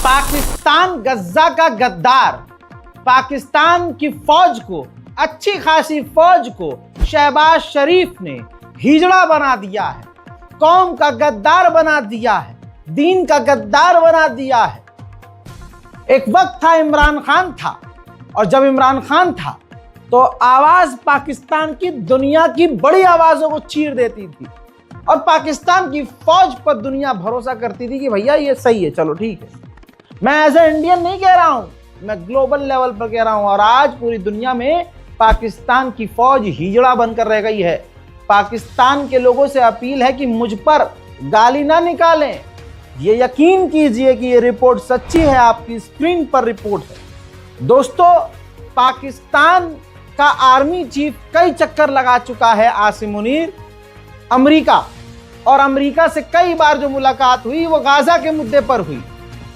पाकिस्तान गज्जा का गद्दार, पाकिस्तान की फौज को, अच्छी खासी फौज को शहबाज शरीफ ने हिजड़ा बना दिया है, कौम का गद्दार बना दिया है, दीन का गद्दार बना दिया है। एक वक्त था इमरान खान था, और जब इमरान खान था तो आवाज पाकिस्तान की दुनिया की बड़ी आवाजों को चीर देती थी, और पाकिस्तान की फौज पर दुनिया भरोसा करती थी कि भैया ये सही है, चलो ठीक है। मैं एज ए इंडियन नहीं कह रहा हूं, मैं ग्लोबल लेवल पर कह रहा हूं। और आज पूरी दुनिया में पाकिस्तान की फौज हिजड़ा बनकर रह गई है। पाकिस्तान के लोगों से अपील है कि मुझ पर गाली ना निकालें, ये यकीन कीजिए कि ये रिपोर्ट सच्ची है, आपकी स्क्रीन पर रिपोर्ट है। दोस्तों, पाकिस्तान का आर्मी चीफ कई चक्कर लगा चुका है आसिम मुनीर अमेरिका, और अमेरिका से कई बार जो मुलाकात हुई वो गाजा के मुद्दे पर हुई।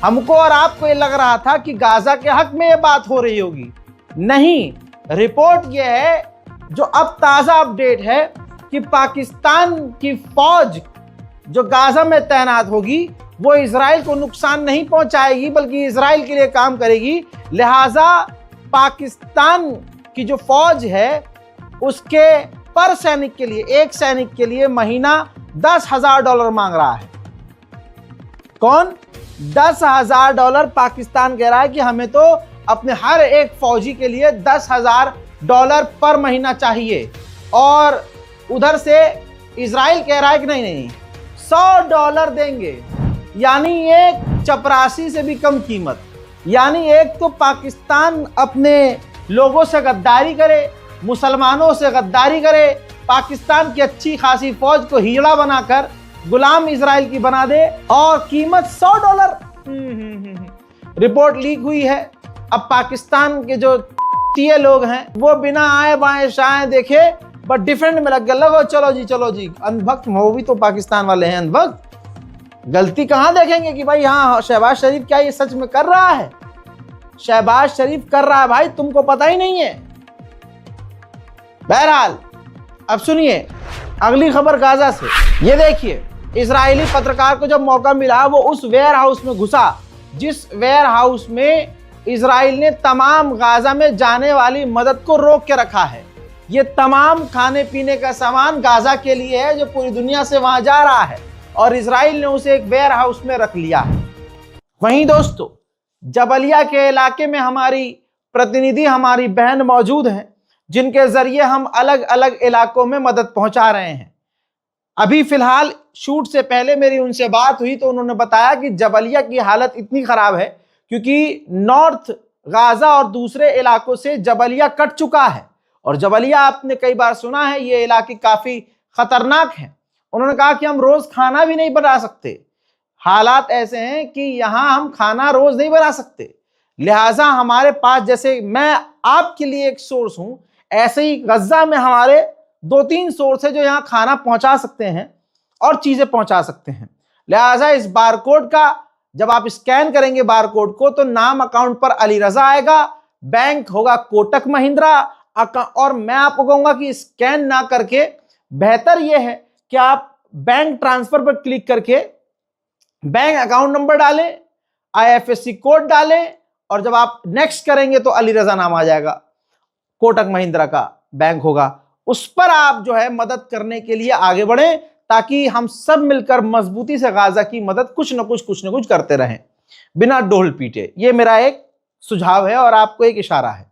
हमको और आपको ये लग रहा था कि गाजा के हक में ये बात हो रही होगी, नहीं। रिपोर्ट ये है जो अब ताजा अपडेट है कि पाकिस्तान की फौज जो गाजा में तैनात होगी वो इजराइल को नुकसान नहीं पहुंचाएगी, बल्कि इजराइल के लिए काम करेगी। लिहाजा पाकिस्तान की जो फौज है उसके पर सैनिक के लिए, एक सैनिक के लिए महीना $10,000 मांग रहा है। कौन? $10,000 पाकिस्तान कह रहा है कि हमें तो अपने हर एक फौजी के लिए $10,000 पर महीना चाहिए, और उधर से इजराइल कह रहा है कि नहीं नहीं $100 देंगे, यानी एक चपरासी से भी कम कीमत। यानी एक तो पाकिस्तान अपने लोगों से गद्दारी करे, मुसलमानों से गद्दारी करे, पाकिस्तान की अच्छी खासी फौज को हिजड़ा बनाकर गुलाम इजराइल की बना दे, और कीमत $100। रिपोर्ट लीक हुई है। अब पाकिस्तान के जो टीए लोग हैं वो बिना आए बाएं शाएं देखे बट डिफेंड में लग गए, लगो चलो जी अंधभक्त। वो भी तो पाकिस्तान वाले हैं अंधभक्त। गलती कहां देखेंगे कि भाई हाँ शहबाज शरीफ क्या ये सच में कर रहा है? शहबाज शरीफ कर रहा है भाई, तुमको पता ही नहीं है। बहरहाल अब सुनिए अगली खबर गाजा से। ये देखिए, इजरायली पत्रकार को जब मौका मिला वो उस वेयर हाउस में घुसा जिस वेयर हाउस में इजराइल ने तमाम गाजा में जाने वाली मदद को रोक के रखा है। ये तमाम खाने पीने का सामान गाजा के लिए है जो पूरी दुनिया से वहां जा रहा है, और इजराइल ने उसे एक वेयर हाउस में रख लिया है। वहीं दोस्तों, जबलिया के इलाके में हमारी प्रतिनिधि, हमारी बहन मौजूद हैं जिनके जरिए हम अलग अलग इलाकों में मदद पहुंचा रहे हैं। अभी फिलहाल शूट से पहले मेरी उनसे बात हुई तो उन्होंने बताया कि जबलिया की हालत इतनी खराब है क्योंकि नॉर्थ गाजा और दूसरे इलाकों से जबलिया कट चुका है, और जबलिया आपने कई बार सुना है ये इलाके काफी खतरनाक हैं। उन्होंने कहा कि हम रोज खाना भी नहीं बना सकते, हालात ऐसे हैं कि यहां हम खाना रोज नहीं बना सकते। लिहाजा हमारे पास, जैसे मैं आपके लिए एक सोर्स हूं, ऐसे ही गज्जा में हमारे 2-3 सोर्स है जो यहाँ खाना पहुंचा सकते हैं और चीजें पहुंचा सकते हैं। लिहाजा इस बारकोड का जब आप स्कैन करेंगे बारकोड को तो नाम अकाउंट पर अली रजा आएगा, बैंक होगा कोटक महिंद्रा, और मैं आपको कहूंगा कि स्कैन ना करके बेहतर यह है कि आप बैंक ट्रांसफर पर क्लिक करके बैंक अकाउंट नंबर डालें, IFSC कोड डालें, और जब आप नेक्स्ट करेंगे तो अली रजा नाम आ जाएगा, कोटक महिंद्रा का बैंक होगा, उस पर आप जो है मदद करने के लिए आगे बढ़ें ताकि हम सब मिलकर मजबूती से गाजा की मदद कुछ न कुछ करते रहें बिना डोल पीटे। ये मेरा एक सुझाव है और आपको एक इशारा है।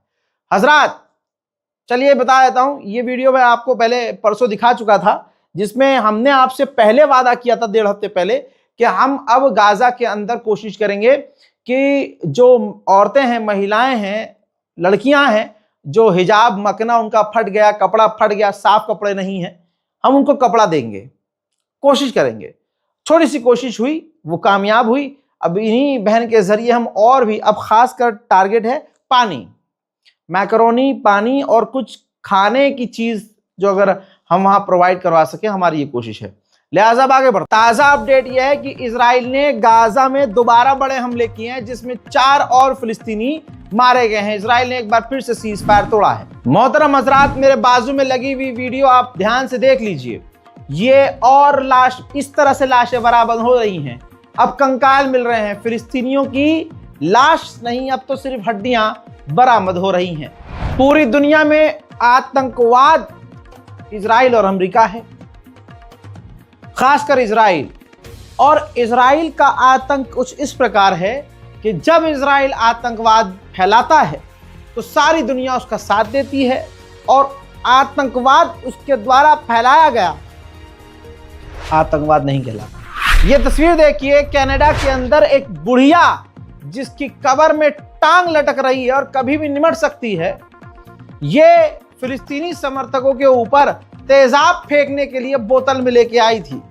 हजरात, चलिए बता देता हूं, ये वीडियो मैं आपको पहले परसों दिखा चुका था जिसमें हमने आपसे पहले वादा किया था 1.5 हफ्ते पहले कि हम अब गाजा के अंदर कोशिश करेंगे कि जो औरतें हैं, महिलाएं हैं, लड़कियां हैं जो हिजाब मकना उनका फट गया, कपड़ा फट गया, साफ कपड़े नहीं हैं, हम उनको कपड़ा देंगे, कोशिश करेंगे। छोटी सी कोशिश हुई, वो कामयाब हुई। अब इन्हीं बहन के जरिए हम और भी, अब खासकर टारगेट है पानी, मैकरोनी, पानी और कुछ खाने की चीज जो अगर हम वहां प्रोवाइड करवा सके, हमारी ये कोशिश है। लिहाजा आगे बढ़। ताजा अपडेट यह है कि इजराइल ने गाजा में दोबारा बड़े हमले किए हैं जिसमें 4 और फिलिस्तीनी मारे गए हैं। इजराइल ने एक बार फिर से सीज फायर तोड़ा है। मोहतरम हजरात, मेरे बाजू में लगी हुई वीडियो आप ध्यान से देख लीजिए। ये और लाश, इस तरह से लाशें बरामद हो रही हैं अब कंकाल मिल रहे हैं, फिलिस्तीनियों की लाश नहीं, अब तो सिर्फ हड्डियां बरामद हो रही हैं। पूरी दुनिया में आतंकवाद इजराइल और अमेरिका है, खासकर इजराइल। और इजराइल का आतंक कुछ इस प्रकार है कि जब इजराइल आतंकवाद फैलाता है तो सारी दुनिया उसका साथ देती है, और आतंकवाद उसके द्वारा फैलाया गया आतंकवाद नहीं कहलाता। ये तस्वीर देखिए, कनाडा के अंदर एक बुढ़िया जिसकी कब्र में टांग लटक रही है और कभी भी निमट सकती है, ये फिलिस्तीनी समर्थकों के ऊपर तेजाब फेंकने के लिए बोतल में लेके आई थी।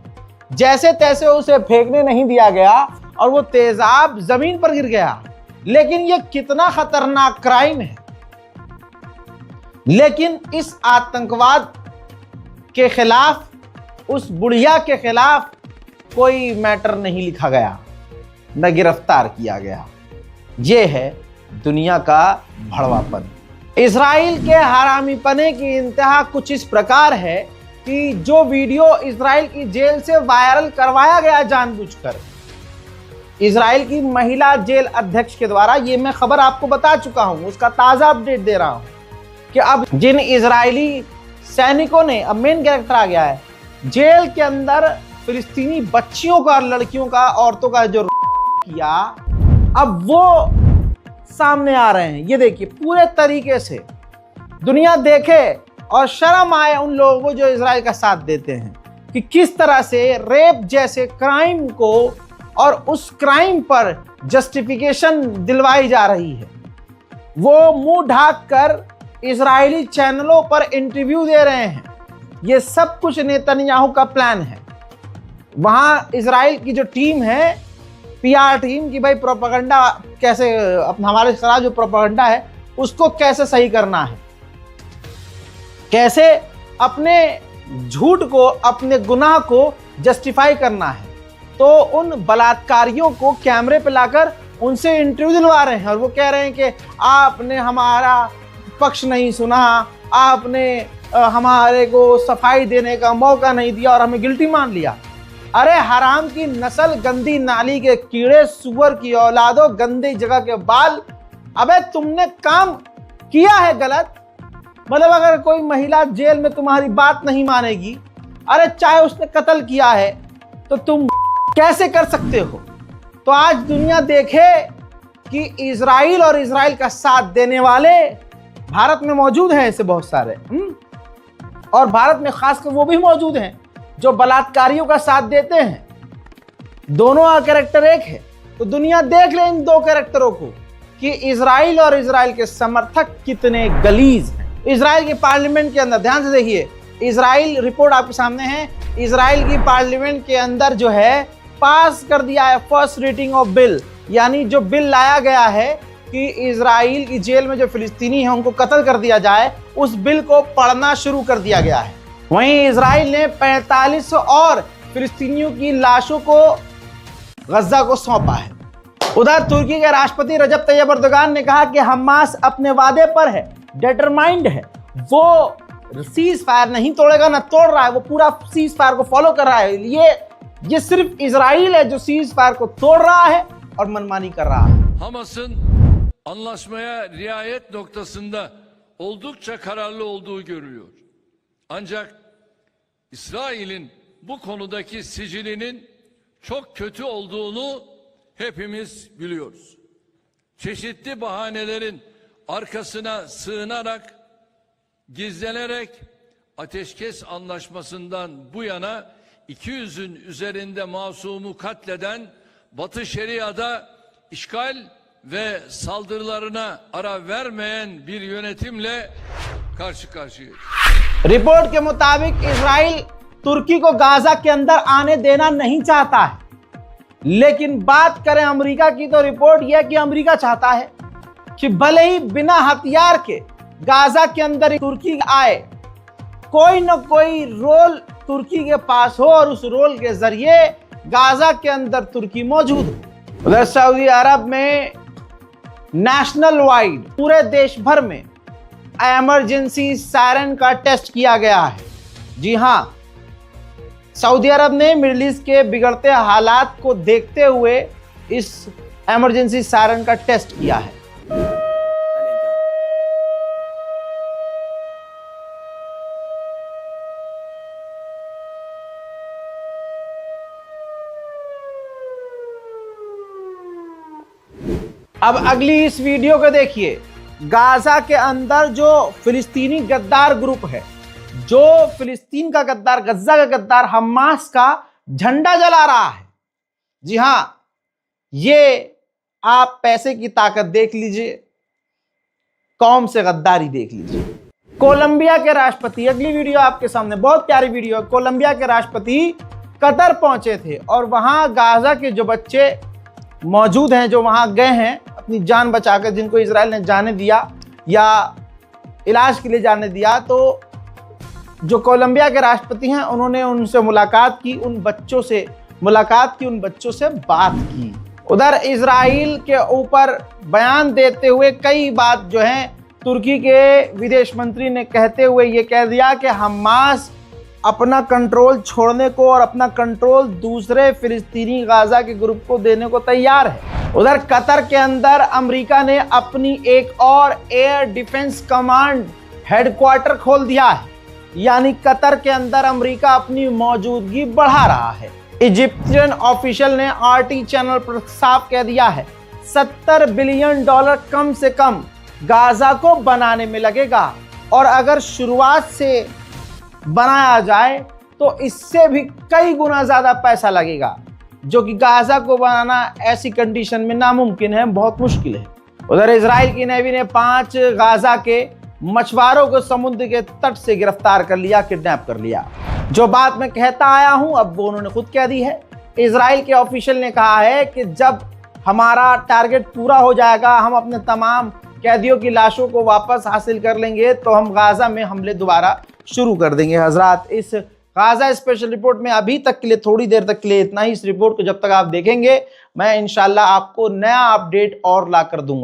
जैसे तैसे उसे फेंकने नहीं दिया गया और वो तेजाब जमीन पर गिर गया। लेकिन ये कितना खतरनाक क्राइम है। लेकिन इस आतंकवाद के खिलाफ, उस बुढ़िया के खिलाफ कोई मैटर नहीं लिखा गया, न गिरफ्तार किया गया। ये है दुनिया का भड़वापन। इजराइल के हरामीपने की इंतहा कुछ इस प्रकार है कि जो वीडियो इजराइल की जेल से वायरल करवाया गया जानबूझकर, इजराइल की महिला जेल अध्यक्ष के द्वारा, ये मैं खबर आपको बता चुका हूं, उसका ताजा अपडेट दे रहा हूं कि अब जिन इजरायली सैनिकों ने, अब मेन कैरेक्टर आ गया है, जेल के अंदर फिलिस्तीनी बच्चियों का, लड़कियों का, औरतों का जो किया, अब वो सामने आ रहे हैं। ये देखिए, पूरे तरीके से दुनिया देखे और शर्म आए उन लोगों को जो इजराइल का साथ देते हैं कि किस तरह से रेप जैसे क्राइम को और उस क्राइम पर जस्टिफिकेशन दिलवाई जा रही है। वो मुंह ढाक कर इजरायली चैनलों पर इंटरव्यू दे रहे हैं। ये सब कुछ नेतन्याहू का प्लान है। वहां इजराइल की जो टीम है, पीआर टीम, की भाई प्रोपेगेंडा कैसे, हमारे खिलाफ जो प्रोपेगेंडा है उसको कैसे सही करना है, कैसे अपने झूठ को, अपने गुनाह को जस्टिफाई करना है। तो उन बलात्कारियों को कैमरे पे लाकर उनसे इंटरव्यू दिलवा रहे हैं और वो कह रहे हैं कि आपने हमारा पक्ष नहीं सुना, आपने हमारे को सफाई देने का मौका नहीं दिया और हमें गिल्टी मान लिया। अरे हराम की नस्ल, गंदी नाली के कीड़े, सुअर की औलादो, गंदी जगह के बाल, अबे तुमने काम किया है गलत। मतलब अगर कोई महिला जेल में तुम्हारी बात नहीं मानेगी, अरे चाहे उसने कत्ल किया है, तो तुम कैसे कर सकते हो? तो आज दुनिया देखे कि इजराइल और इजराइल का साथ देने वाले भारत में मौजूद हैं, ऐसे बहुत सारे। और भारत में खासकर वो भी मौजूद हैं जो बलात्कारियों का साथ देते हैं। दोनों का कैरेक्टर एक है। तो दुनिया देख ले इन दो कैरेक्टरों को कि इजराइल और इजराइल के समर्थक कितने गलीज हैं। इजराइल के पार्लियामेंट के अंदर, ध्यान से देखिए, इजराइल रिपोर्ट आपके सामने है। इजराइल की पार्लियामेंट के अंदर जो है पास कर दिया है फर्स्ट रीडिंग ऑफ बिल, यानी जो बिल लाया गया है कि इजराइल की जेल में जो फिलिस्तीनी है उनको कत्ल कर दिया जाए, उस बिल को पढ़ना शुरू कर दिया गया है। वहीं इजराइल ने 45 और फिलिस्तीनियों की लाशों को गजा को सौंपा है। उधर तुर्की के राष्ट्रपति रजब तैयब अर्दोगान ने कहा कि हमास अपने वादे पर है, डिटरमाइंड है, वो सीज फायर नहीं तोड़ेगा, ना तोड़ रहा है, वो पूरा सीज फायर को फॉलो कर रहा है। ये सिर्फ इजराइल है जो सीज फायर को तोड़ रहा है और मनमानी कर रहा है। Hamas'ın anlaşmaya riayet noktasında oldukça kararlı olduğu görülüyor. Ancak İsrail'in bu konudaki sicilinin çok kötü olduğunu hepimiz biliyoruz. Çeşitli bahanelerin arkasına sığınarak, gizlenerek ateşkes anlaşmasından bu yana 200'ün üzerinde masumu katleden Batı Şeria'da işgal ve saldırılarına ara vermeyen bir yönetimle karşı karşıyayız. Report के मुताबिक Israel तुर्की को Gaza के अंदर आने देना नहीं चाहता है। लेकिन बात करें अमेरिका की तो रिपोर्ट यह कि अमेरिका चाहता है कि भले ही बिना हथियार के गाजा के अंदर तुर्की आए, कोई न कोई रोल तुर्की के पास हो और उस रोल के जरिए गाजा के अंदर तुर्की मौजूद हो। उधर सऊदी अरब में नेशनल वाइड, पूरे देश भर में इमरजेंसी सायरन का टेस्ट किया गया है। जी हां, सऊदी अरब ने मिडिल ईस्ट के बिगड़ते हालात को देखते हुए इस इमरजेंसी सायरन का टेस्ट किया है। अब अगली इस वीडियो को देखिए। गाजा के अंदर जो फिलिस्तीनी गद्दार ग्रुप है, जो फिलिस्तीन का गद्दार, गज्जा का गद्दार हमास का झंडा जला रहा है। जी हां, ये आप पैसे की ताकत देख लीजिए, कौम से गद्दारी देख लीजिए। कोलंबिया के राष्ट्रपति, अगली वीडियो आपके सामने, बहुत प्यारी वीडियो है। कोलंबिया के राष्ट्रपति कतर पहुंचे थे और वहां गाजा के जो बच्चे मौजूद हैं, जो वहां गए हैं अपनी जान बचाकर, जिनको इजराइल ने जाने दिया या इलाज के लिए जाने दिया, तो जो कोलंबिया के राष्ट्रपति हैं उन्होंने उनसे मुलाकात की, उन बच्चों से मुलाकात की, उन बच्चों से बात की। उधर इजराइल के ऊपर बयान देते हुए कई बात जो है तुर्की के विदेश मंत्री ने कहते हुए ये कह दिया कि हमास अपना कंट्रोल छोड़ने को और अपना कंट्रोल दूसरे फिलिस्तीनी गाजा के ग्रुप को देने को तैयार है। उधर कतर के अंदर अमेरिका ने अपनी एक और एयर डिफेंस कमांड हेडक्वार्टर खोल दिया है, यानी कतर के अंदर अमेरिका अपनी मौजूदगी बढ़ा रहा है। इजिप्शियन ऑफिशियल ने आरटी चैनल पर साफ कह दिया है, $70 बिलियन कम से कम गाजा को बनाने में लगेगा, और अगर शुरुआत से बनाया जाए तो इससे भी कई गुना ज्यादा पैसा लगेगा, जो कि गाजा को बनाना ऐसी कंडीशन में नामुमकिन है, बहुत मुश्किल है। उधर इजराइल की नेवी ने 5 गाजा के मछुआरों को समुद्र के तट से गिरफ्तार कर लिया, किडनैप कर लिया। जो बात मैं कहता आया हूं अब वो उन्होंने खुद कह दी है। इजराइल के ऑफिशियल ने कहा है कि जब हमारा टारगेट पूरा हो जाएगा, हम अपने तमाम कैदियों की लाशों को वापस हासिल कर लेंगे, तो हम गाजा में हमले दोबारा शुरू कर देंगे। हजरात, इस गाजा स्पेशल रिपोर्ट में अभी तक के लिए, थोड़ी देर तक के लिए इतना ही। इस रिपोर्ट को जब तक आप देखेंगे, मैं इंशाल्लाह आपको नया अपडेट और ला कर दूंगा।